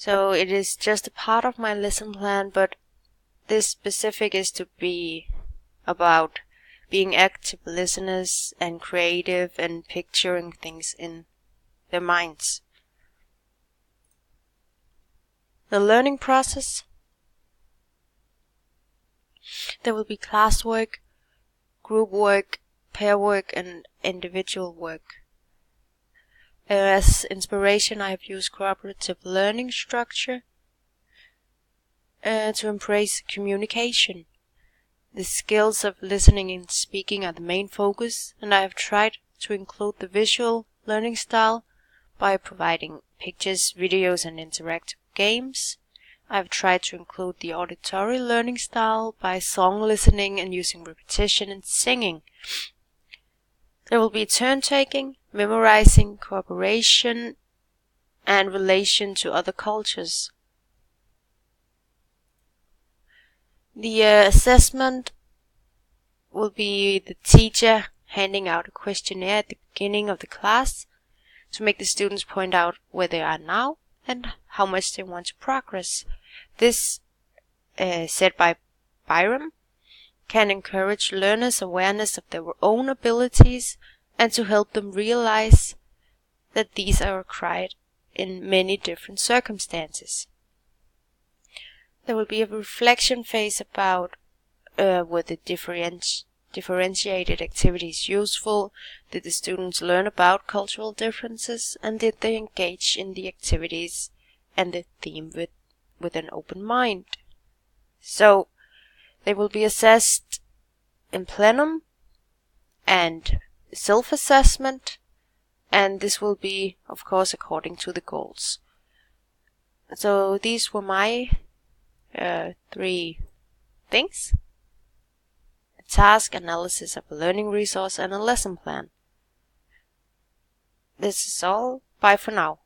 So it is just a part of my lesson plan, but this specific is to be about being active listeners and creative and picturing things in their minds. The learning process. There will be classwork, group work, pair work, and individual work. As inspiration, I have used cooperative learning structure to embrace communication. The skills of listening and speaking are the main focus, and I have tried to include the visual learning style by providing pictures, videos, and interactive games. I have tried to include the auditory learning style by song listening and using repetition and singing. There will be turn-taking, memorizing, cooperation, and relation to other cultures. The assessment will be the teacher handing out a questionnaire at the beginning of the class to make the students point out where they are now and how much they want to progress. This, said by Byram, can encourage learners' awareness of their own abilities and to help them realize that these are required in many different circumstances. There will be a reflection phase about were the differentiated activities useful, did the students learn about cultural differences, and did they engage in the activities and the theme with an open mind. So they will be assessed in plenum and self-assessment, and this will be, of course, according to the goals. So these were my 3 things: a task, analysis of a learning resource, and a lesson plan. This is all. Bye for now.